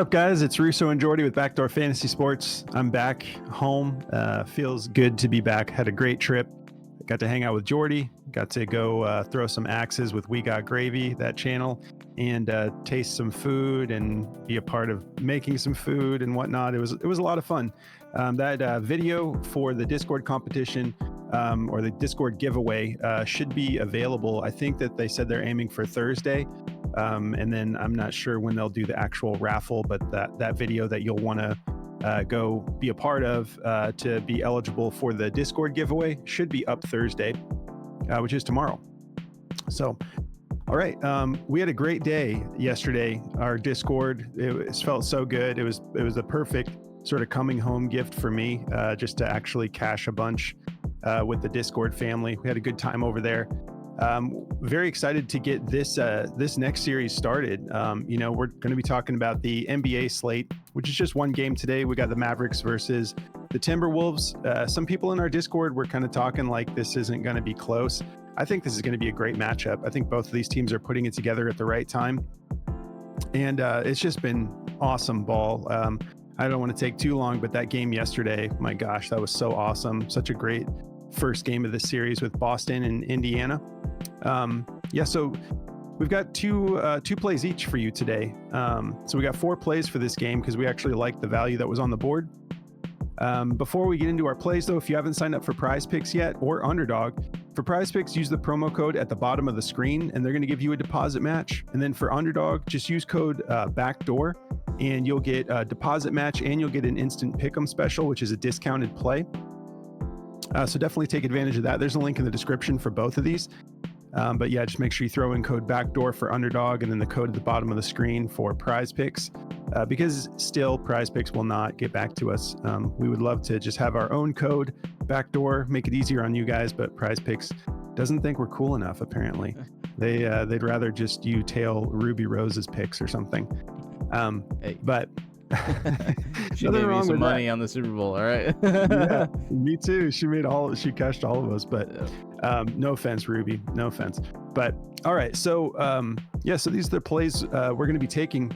What's up, guys? It's Russo and Jordy with Backdoor Fantasy Sports. I'm back home. Feels good to be back. Had a great trip. Got to hang out with Jordy. Got to go throw some axes with We Got Gravy, that channel, and taste some food and be a part of making some food and whatnot. It was a lot of fun. That video for the Discord competition or the Discord giveaway should be available. I think that they said they're aiming for Thursday. And then I'm not sure when they'll do the actual raffle, but that video that you'll want to go be a part of to be eligible for the Discord giveaway should be up Thursday, which is tomorrow. So, all right. We had a great day yesterday. Our Discord, it felt so good. It was a perfect sort of coming home gift for me, just to actually cash a bunch with the Discord family. We had a good time over there. Very excited to get this next series started. We're going to be talking about the NBA slate, which is just one game today. We got the Mavericks versus the Timberwolves. Some people in our Discord were kind of talking like this isn't going to be close. I think this is going to be a great matchup. I think both of these teams are putting it together at the right time. And it's just been awesome ball. I don't want to take too long, but that game yesterday, my gosh, that was so awesome. Such a great first game of the series with Boston and Indiana. So we've got two plays each for you today. So we got 4 plays for this game because we actually liked the value that was on the board. Before we get into our plays, though, if you haven't signed up for Prize Picks yet or Underdog, for Prize Picks, use the promo code at the bottom of the screen, and they're going to give you a deposit match. And then for Underdog, just use code BACKDOOR, and you'll get a deposit match, and you'll get an instant pick'em special, which is a discounted play. So definitely take advantage of that. There's a link in the description for both of these. But yeah, just make sure you throw in code BACKDOOR for Underdog and then the code at the bottom of the screen for Prize Picks, because still Prize Picks will not get back to us. We would love to just have our own code BACKDOOR, make it easier on you guys, but Prize Picks doesn't think we're cool enough, apparently. They'd rather just you tail Ruby Rose's picks or something. But she made me some money on the Super Bowl. All right. Yeah, me too. She cashed all of us, but no offense, Ruby, no offense. But all right. So so these are the plays we're going to be taking.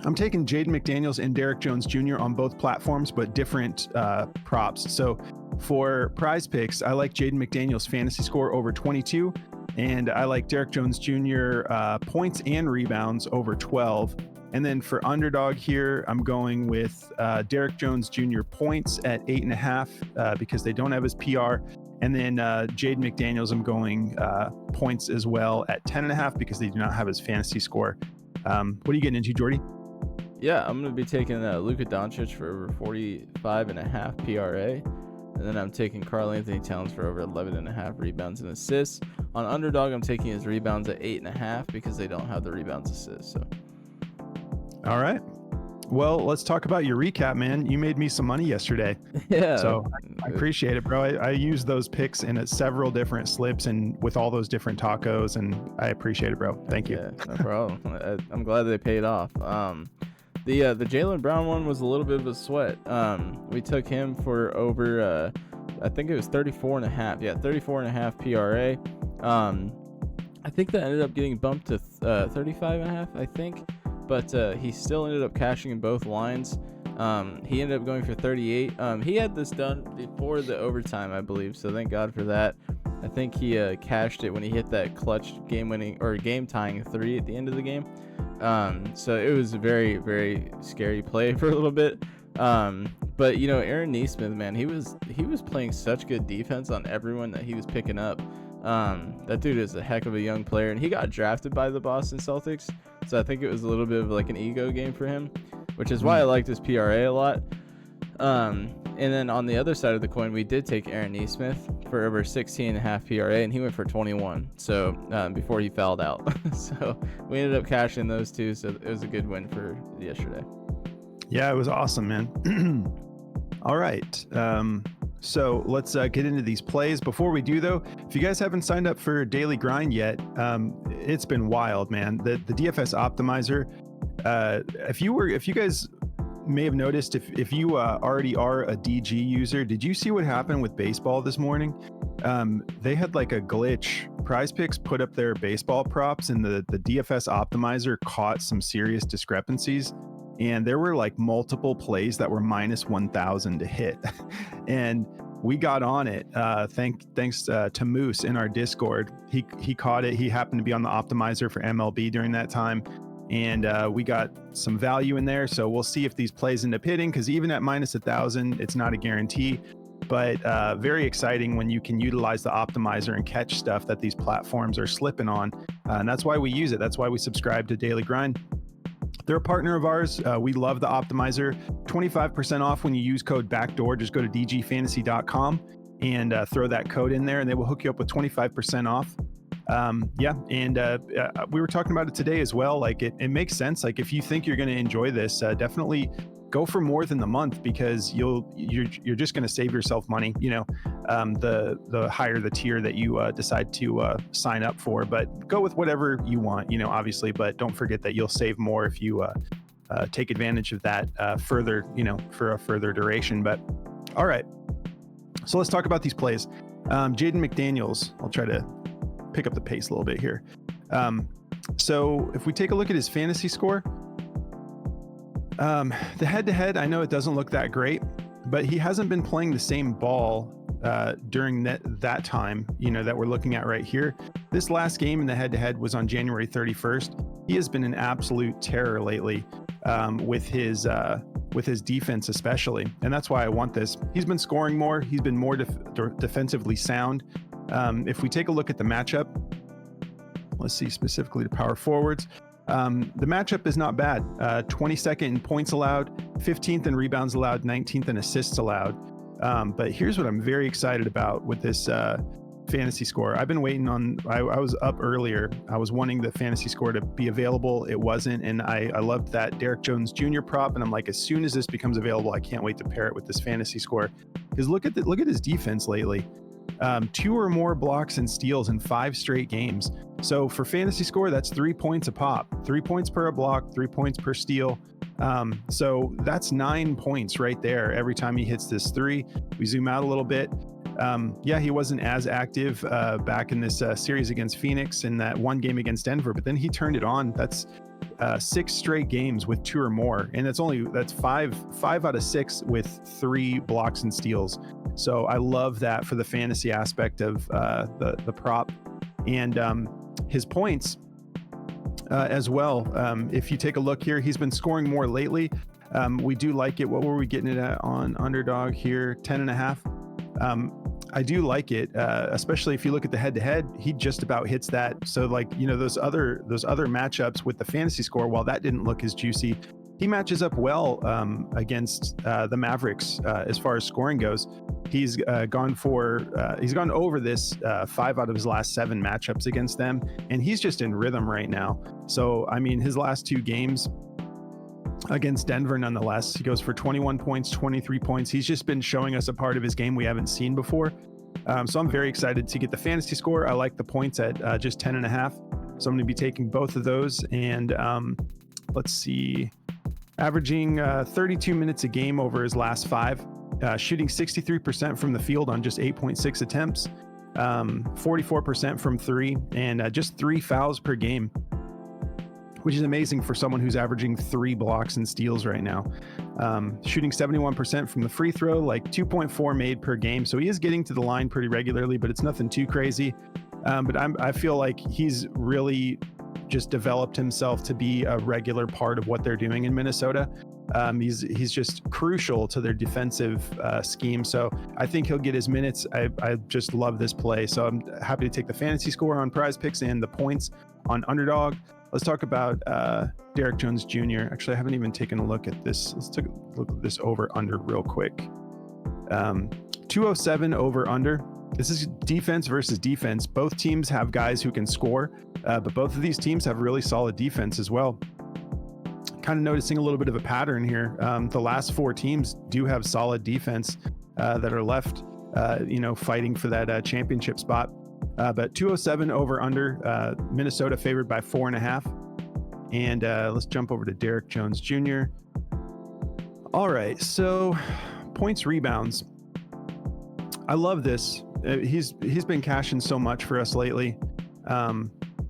I'm taking Jaden McDaniels and Derrick Jones Jr. on both platforms, but different props. So for Prize Picks, I like Jaden McDaniels fantasy score over 22, and I like Derrick Jones Jr. Points and rebounds over 12. And then for Underdog here, I'm going with Derrick Jones Jr. points at 8.5 because they don't have his PR. And then Jaden McDaniels, I'm going points as well at 10.5 because they do not have his fantasy score. What are you getting into, Jordy? Yeah, I'm going to be taking Luka Doncic for over 45.5 PRA. And then I'm taking Karl Anthony Towns for over 11.5 rebounds and assists. On Underdog, I'm taking his rebounds at 8.5 because they don't have the rebounds assists. So. All right. Well, let's talk about your recap, man. You made me some money yesterday. Yeah. So I appreciate it, bro. I used those picks in several different slips and with all those different tacos, and I appreciate it, bro. Thank you. Yeah, no problem. I'm glad they paid off. The Jaylen Brown one was a little bit of a sweat. We took him for over, I think it was 34.5. Yeah, 34.5 PRA. I think that ended up getting bumped to 35.5, I think. But he still ended up cashing in both lines. He ended up going for 38. He had this done before the overtime, I believe, so thank God for that. I think he cashed it when he hit that clutch game-winning or game-tying 3 at the end of the game. So it was a very, very scary play for a little bit. But Aaron Nesmith, man, he was playing such good defense on everyone that he was picking up. That dude is a heck of a young player, and he got drafted by the Boston Celtics. So I think it was a little bit of like an ego game for him, which is why I liked his PRA a lot. And then on the other side of the coin, we did take Aaron Nesmith for over 16.5 PRA, and he went for 21. So before he fouled out, so we ended up cashing those two. So it was a good win for yesterday. Yeah, it was awesome, man. All right. So let's get into these plays. Before we do, though, if you guys haven't signed up for Daily Grind yet, it's been wild, man. The DFS optimizer. If you guys may have noticed, if you already are a DG user, did you see what happened with baseball this morning? They had like a glitch. Prize Picks put up their baseball props, and the DFS optimizer caught some serious discrepancies. and there were like multiple plays that were minus 1,000 to hit. And we got on it. Thanks to Moose in our Discord. He caught it. He happened to be on the optimizer for MLB during that time. And we got some value in there. So we'll see if these plays end up hitting, because even at minus 1,000, it's not a guarantee. But very exciting when you can utilize the optimizer and catch stuff that these platforms are slipping on. And that's why we use it. That's why we subscribe to Daily Grind. They're a partner of ours. We love the optimizer. 25% off when you use code BACKDOOR. Just go to dgfantasy.com and throw that code in there, and they will hook you up with 25% off. We were talking about it today as well. Like it makes sense. Like if you think you're going to enjoy this, definitely go for more than the month, because you're just going to save yourself money. The higher the tier that you decide to sign up for, but go with whatever you want. Obviously, but don't forget that you'll save more if you take advantage of that further. For a further duration. But all right, so let's talk about these plays. Jaden McDaniels. I'll try to pick up the pace a little bit here. So if we take a look at his fantasy score, the head-to-head, I know it doesn't look that great, but he hasn't been playing the same ball during that time, that we're looking at right here. This last game in the head-to-head was on January 31st. He has been an absolute terror lately with his defense especially, and that's why I want this. He's been scoring more. He's been more defensively sound. If we take a look at the matchup, let's see specifically to power forwards. The matchup is not bad. 22nd in points allowed, 15th in rebounds allowed, 19th in assists allowed. But here's what I'm very excited about with this fantasy score. I've been waiting on, I was up earlier. I was wanting the fantasy score to be available. It wasn't. And I loved that Derrick Jones Jr. prop. And I'm like, as soon as this becomes available, I can't wait to pair it with this fantasy score. Because look at his defense lately. 2 or more blocks and steals in 5 straight games. So for fantasy score, that's 3 points a pop, 3 points per block, 3 points per steal. So that's 9 points right there every time he hits this 3. We zoom out a little bit. He wasn't as active back in this series against Phoenix in that one game against Denver, but then he turned it on. That's 6 straight games with 2 or more, and that's five out of 6 with 3 blocks and steals. So I love that for the fantasy aspect of the prop, and his points as well. If you take a look here, he's been scoring more lately. We do like it. What were we getting it at on underdog here? 10.5. I do like it, especially if you look at the head-to-head. He just about hits that. So like, those other matchups with the fantasy score, while that didn't look as juicy, he matches up well against the Mavericks as far as scoring goes. He's gone over this 5 out of his last 7 matchups against them, and he's just in rhythm right now. So I mean, his last 2 games against Denver, nonetheless, he goes for 21 points, 23 points. He's just been showing us a part of his game we haven't seen before. So I'm very excited to get the fantasy score. I like the points at just 10.5. So I'm going to be taking both of those. And let's see, averaging 32 minutes a game over his last 5, shooting 63% from the field on just 8.6 attempts, 44% from 3, and just 3 fouls per game, which is amazing for someone who's averaging 3 blocks and steals right now. Shooting 71% from the free throw, like 2.4 made per game. So he is getting to the line pretty regularly, but it's nothing too crazy. But I feel like he's really just developed himself to be a regular part of what they're doing in Minnesota. He's just crucial to their defensive scheme. So I think he'll get his minutes. I just love this play. So I'm happy to take the fantasy score on Prize Picks and the points on Underdog. Let's talk about Derrick Jones Jr. Actually, I haven't even taken a look at this. Let's take a look at this over under real quick. 207 over under. This is defense versus defense. Both teams have guys who can score, but both of these teams have really solid defense as well. Kind of noticing a little bit of a pattern here. The last 4 teams do have solid defense that are left, fighting for that championship spot. But 207 over under, Minnesota favored by 4.5. And let's jump over to Derrick Jones Jr. All right, so points, rebounds. I love this. He's been cashing so much for us lately.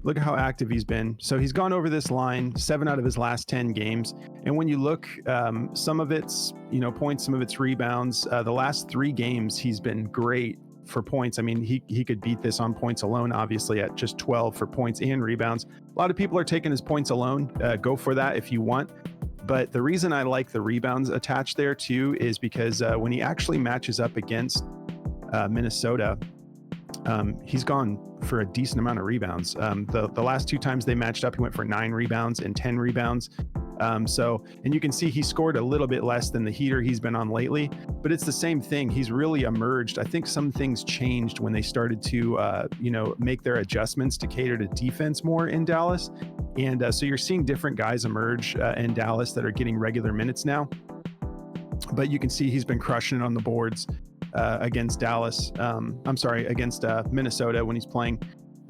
Look at how active he's been. So he's gone over this line 7 out of his last 10 games, And when you look, some of it's, points, some of it's rebounds. The last 3 games, he's been great for points. I mean, he could beat this on points alone, obviously, at just 12 for points and rebounds. A lot of people are taking his points alone. Go for that if you want. But the reason I like the rebounds attached there too is because when he actually matches up against Minnesota, he's gone for a decent amount of rebounds. The last 2 times they matched up, he went for 9 rebounds and 10 rebounds. And you can see he scored a little bit less than the heater he's been on lately, but it's the same thing. He's really emerged. I think some things changed when they started to, make their adjustments to cater to defense more in Dallas. And so you're seeing different guys emerge in Dallas that are getting regular minutes now. But you can see he's been crushing it on the boards against Dallas. Against Minnesota when he's playing.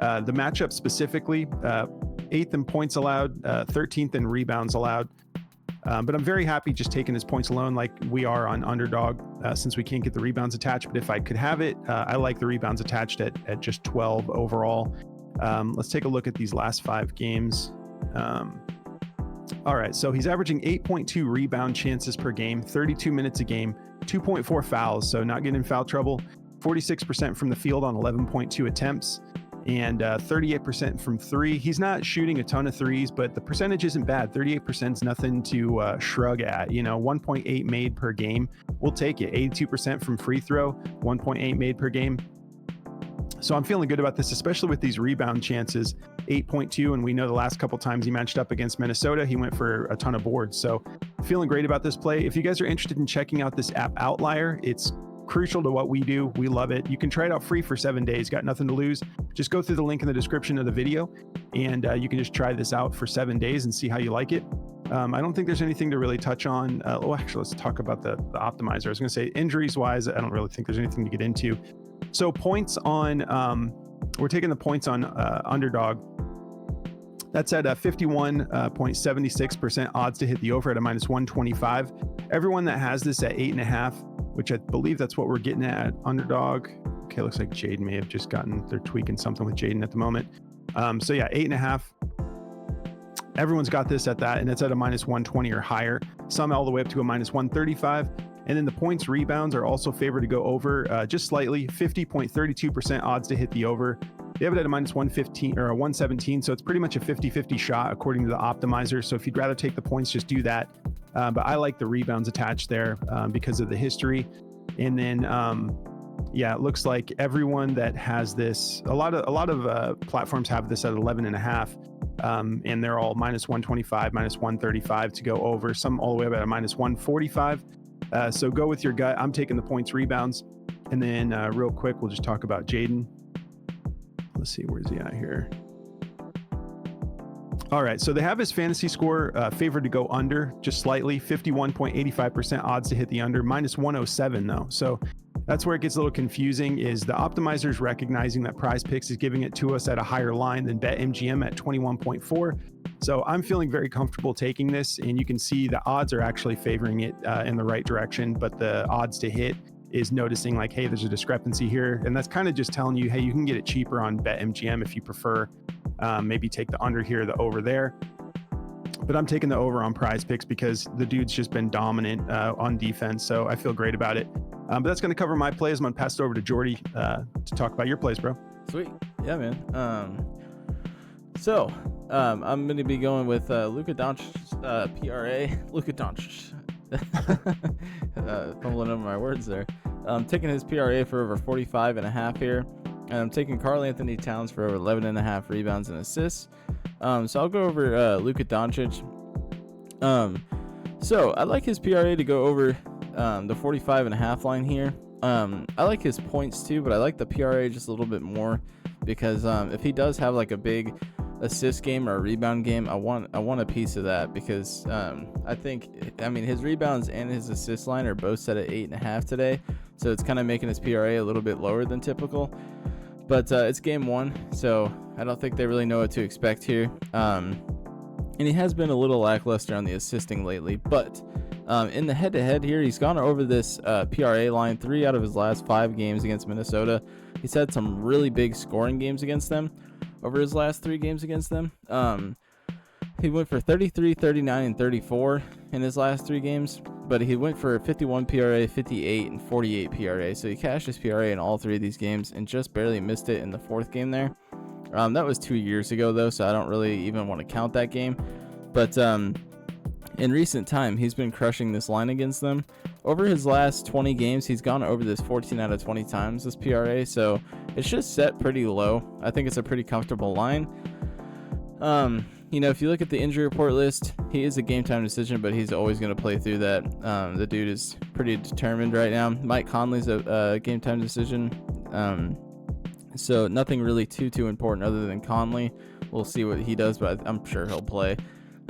The matchup specifically, 8th in points allowed, 13th in rebounds allowed. But I'm very happy just taking his points alone like we are on underdog since we can't get the rebounds attached. But if I could have it, I like the rebounds attached at just 12 overall. Let's take a look at these last 5 games. All right, so he's averaging 8.2 rebound chances per game, 32 minutes a game, 2.4 fouls, so not getting in foul trouble, 46% from the field on 11.2 attempts, and 38% from 3. He's not shooting a ton of threes, but the percentage isn't bad. 38% is nothing to shrug at. 1.8 made per game. We'll take it. 82% from free throw, 1.8 made per game. So I'm feeling good about this, especially with these rebound chances, 8.2. And we know the last couple times he matched up against Minnesota, he went for a ton of boards. So feeling great about this play. If you guys are interested in checking out this app Outlier, it's crucial to what we do. We love it. You can try it out free for 7 days. Got nothing to lose. Just go through the link in the description of the video and you can just try this out for 7 days and see how you like it. I don't think there's anything to really touch on. Actually, let's talk about the optimizer. I was going to say injuries wise, I don't really think there's anything to get into. So points on, we're taking the points on underdog. That's at 51.76% odds to hit the over at a -125. Everyone that has this at 8.5, which I believe that's what we're getting at underdog. Okay, looks like Jaden may have just they're tweaking something with Jaden at the moment. So yeah, 8.5. Everyone's got this at that, and it's at a -120 or higher. Some all the way up to a -135. And then the points rebounds are also favored to go over just slightly, 50.32% odds to hit the over. They have it at a -115 or a 117, so it's pretty much a 50-50 shot according to the optimizer. So if you'd rather take the points, just do that. But I like the rebounds attached there because of the history. And then, it looks like everyone that has this, a lot of platforms have this at 11.5, and they're all -125, -135 to go over. Some all the way up at a -145. So go with your gut. I'm taking the points rebounds. And then real quick, we'll just talk about Jaden. Let's see, where's he at here? All right, so they have his fantasy score favored to go under just slightly, 51.85% odds to hit the under, -107 though. So that's where it gets a little confusing, is the optimizers recognizing that Prize Picks is giving it to us at a higher line than BetMGM at 21.4. So I'm feeling very comfortable taking this, and you can see the odds are actually favoring it in the right direction, but the odds to hit is noticing like, hey, there's a discrepancy here. And that's kind of just telling you, hey, you can get it cheaper on BetMGM if you prefer. Maybe take the under here, the over there. But I'm taking the over on Prize Picks because the dude's just been dominant on defense. So I feel great about it. But that's going to cover my plays. I'm going to pass it over to Jordy to talk about your plays, bro. Sweet. Yeah, man. I'm going to be going with Luka Doncic's PRA. Luka Doncic. Fumbling over my words there. I'm taking his PRA for over 45.5 here. And I'm taking Karl Anthony Towns for over 11.5 rebounds and assists. So I'll go over Luka Doncic. So I like his PRA to go over the 45.5 line here. I like his points too, but I like the PRA just a little bit more because if he does have like a big assist game or a rebound game, I want a piece of that because I mean his rebounds and his assist line are both set at 8.5 today, so it's kind of making his PRA a little bit lower than typical. But it's game 1, so I don't think they really know what to expect here. And he has been a little lackluster on the assisting lately, but in the head-to-head here, he's gone over this PRA line 3 out of his last 5 games against Minnesota. He's had some really big scoring games against them over his last 3 games against them. He went for 33, 39, and 34 in his last 3 games, but he went for 51 PRA, 58, and 48 PRA. So he cashed his PRA in all 3 of these games and just barely missed it in the 4th game there. That was 2 years ago, though, so I don't really even want to count that game. But in recent time, he's been crushing this line against them. Over his last 20 games, he's gone over this 14 out of 20 times, this PRA, so it's just set pretty low. I think it's a pretty comfortable line. If you look at the injury report list, he is a game time decision, but he's always going to play through that. The dude is pretty determined right now. Mike Conley's a game time decision. So nothing really too important other than Conley. We'll see what he does, but I'm sure he'll play.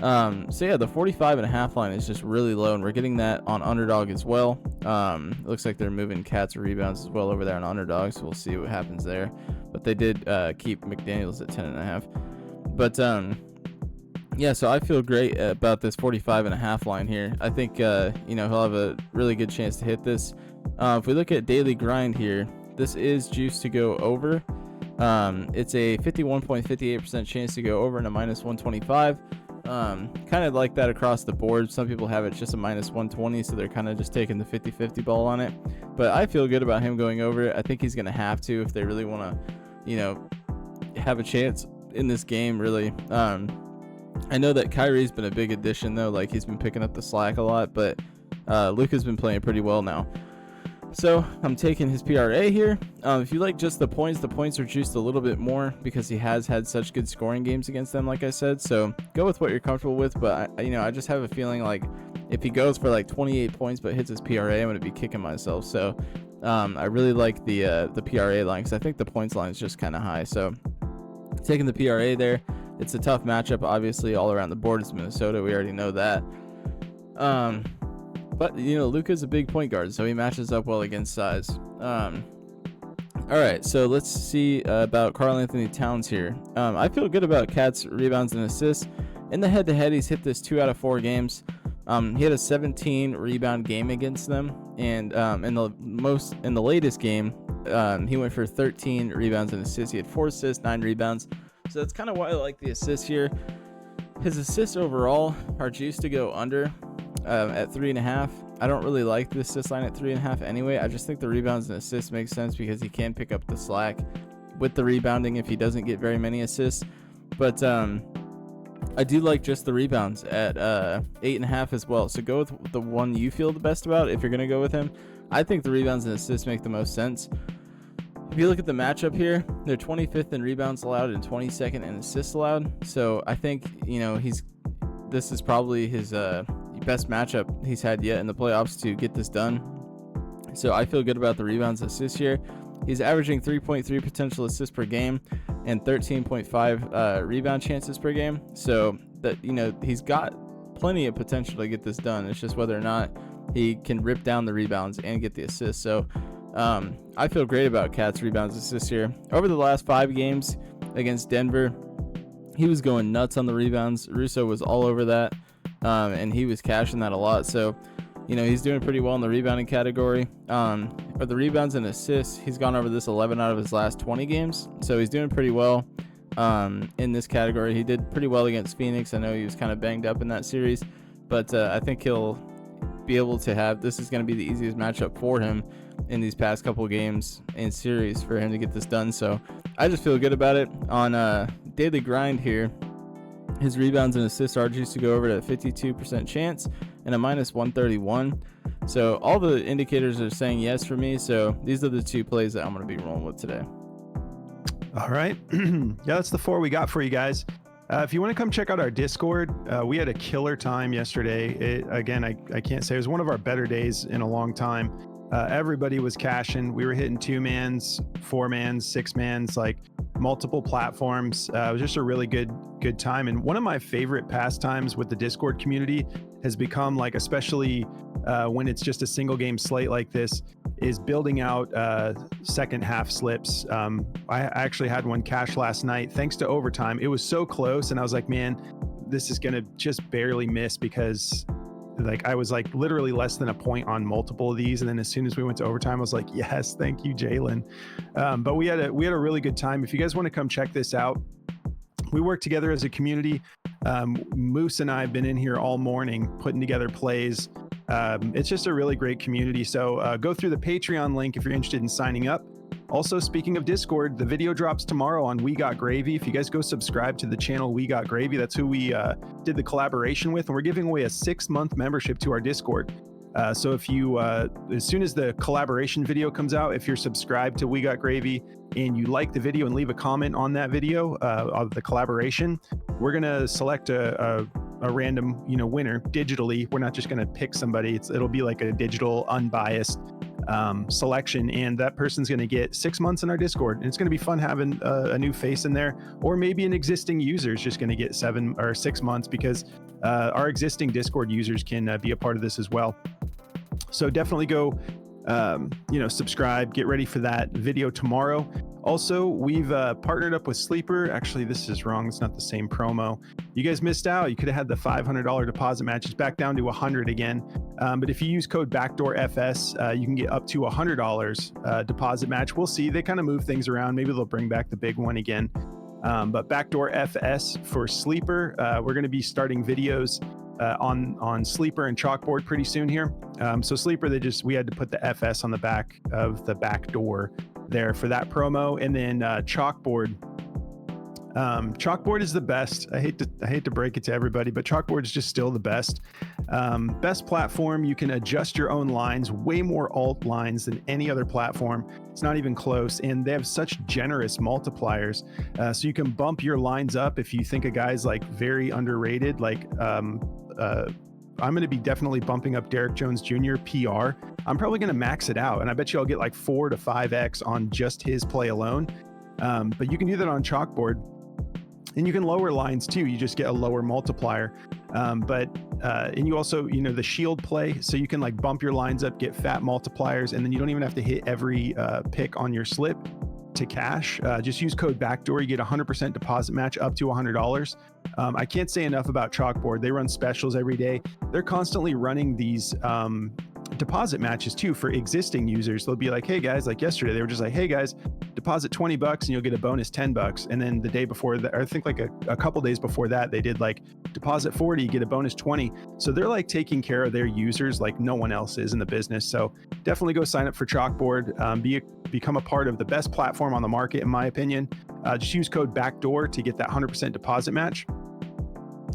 So yeah, the 45.5 line is just really low, and we're getting that on underdog as well. It looks like they're moving Cats rebounds as well over there on underdog, so we'll see what happens there. But they did keep McDaniels at 10.5. But yeah, so I feel great about this 45.5 line here. I think he'll have a really good chance to hit this. If we look at daily grind here, this is juiced to go over. It's a 51.58% chance to go over and a minus 125. Kind of like that across the board. Some people have it just a minus 120, so they're kind of just taking the 50-50 ball on it. But I feel good about him going over it. I think he's going to have to if they really want to, have a chance in this game, really. I know that Kyrie's been a big addition, though. Like, he's been picking up the slack a lot, but Luka's been playing pretty well now. So I'm taking his PRA here. If you like just the points are juiced a little bit more because he has had such good scoring games against them, like I said. So go with what you're comfortable with. But I just have a feeling like if he goes for like 28 points but hits his PRA, I'm going to be kicking myself. So I really like the PRA line because I think the points line is just kind of high. So taking the PRA there. It's a tough matchup, obviously, all around the board. It's Minnesota. We already know that. But, Luka's a big point guard, so he matches up well against size. All right, so let's see about Karl-Anthony Towns here. I feel good about Cats rebounds and assists. In the head-to-head, he's hit this 2 out of 4 games. He had a 17 rebound game against them, and in the latest game, he went for 13 rebounds and assists. He had 4 assists, 9 rebounds. So that's kind of why I like the assists here. His assists overall are juiced to go under at 3.5. I don't really like the assist line at 3.5 anyway. I just think the rebounds and assists make sense because he can pick up the slack with the rebounding if he doesn't get very many assists. But I do like just the rebounds at 8.5 as well. So go with the one you feel the best about if you're going to go with him. I think the rebounds and assists make the most sense. If you look at the matchup here, they're 25th in rebounds allowed and 22nd in assists allowed. So I think, this is probably his best matchup he's had yet in the playoffs to get this done. So I feel good about the rebounds and assists here. He's averaging 3.3 potential assists per game and 13.5 rebound chances per game. So that, he's got plenty of potential to get this done. It's just whether or not he can rip down the rebounds and get the assists. So I feel great about Cats rebounds assists here. Over the last 5 games against Denver, he was going nuts on the rebounds. Russo was all over that, and he was cashing that a lot. So, he's doing pretty well in the rebounding category. For the rebounds and assists, he's gone over this 11 out of his last 20 games. So he's doing pretty well in this category. He did pretty well against Phoenix. I know he was kind of banged up in that series, but I think he'll be able to have, this is going to be the easiest matchup for him in these past couple games and series for him to get this done. So I just feel good about it. On daily grind here, his rebounds and assists are juiced to go over to a 52% chance and a minus 131. So all the indicators are saying yes for me. So these are the 2 plays that I'm going to be rolling with today. All right. Yeah, that's the 4 we got for you guys. If you want to come check out our Discord, we had a killer time yesterday. I can't say it was one of our better days in a long time. Everybody was cashing. We were hitting 2-mans, 4-mans, 6-mans, like multiple platforms. It was just a really good time. And one of my favorite pastimes with the Discord community has become, like, especially when it's just a single game slate like this, is building out second half slips. I actually had one cash last night thanks to overtime. It was so close, and I was like, man, this is gonna just barely miss, because I was like literally less than a point on multiple of these, and then as soon as we went to overtime, I was like, yes, thank you, Jalen. But we had a really good time. If you guys want to come check this out, we work together as a community. Moose and I have been in here all morning putting together plays. It's just a really great community. So go through the Patreon link if you're interested in signing up. Also, speaking of Discord, the video drops tomorrow on We Got Gravy. If you guys go subscribe to the channel We Got Gravy, that's who we did the collaboration with, and we're giving away a 6-month membership to our Discord. So if you, as soon as the collaboration video comes out, if you're subscribed to We Got Gravy and you like the video and leave a comment on that video of the collaboration, we're gonna select a random, winner digitally. We're not just gonna pick somebody. It'll be like a digital, unbiased selection, and that person's going to get 6 months in our Discord, and it's going to be fun having a new face in there, or maybe an existing user is just going to get 7 or 6 months, because our existing Discord users can be a part of this as well. So definitely go subscribe, get ready for that video tomorrow. Also, we've partnered up with Sleeper. Actually, this is wrong. It's not the same promo. You guys missed out. You could have had the $500 deposit match. It's back down to $100 again. But if you use code BackdoorFS, you can get up to $100 deposit match. We'll see. They kind of move things around. Maybe they'll bring back the big one again. But BackdoorFS for Sleeper. We're going to be starting videos on Sleeper and Chalkboard pretty soon here. So Sleeper, we had to put the FS on the back of the backdoor there for that promo. And then Chalkboard. Chalkboard is the best. I hate to break it to everybody, but Chalkboard is just still the best. Best platform. You can adjust your own lines, way more alt lines than any other platform. It's not even close. And they have such generous multipliers. So you can bump your lines up if you think a guy's like very underrated. Like I'm going to be definitely bumping up Derrick Jones Jr. PR. I'm probably going to max it out, and I bet you I'll get like 4 to 5x on just his play alone. But you can do that on Chalkboard. And you can lower lines too. You just get a lower multiplier. And you also, the shield play. So you can like bump your lines up, get fat multipliers, and then you don't even have to hit every pick on your slip to cash. Just use code BACKDOOR. You get 100% deposit match up to $100. I can't say enough about Chalkboard. They run specials every day. They're constantly running these deposit matches too for existing users. They'll be like, hey guys, like yesterday, they were just like, hey guys, deposit $20 and you'll get a bonus $10. And then the day before that, or I think like a couple days before that, they did like deposit 40, get a bonus 20. So they're like taking care of their users like no one else is in the business. So definitely go sign up for Chalkboard. Become a part of the best platform on the market, in my opinion. Just use code BACKDOOR to get that 100% deposit match.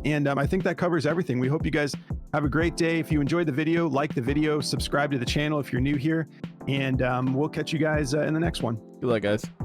And I think that covers everything. We hope you guys have a great day. If you enjoyed the video, like the video, subscribe to the channel if you're new here, and we'll catch you guys in the next one. Good luck, guys.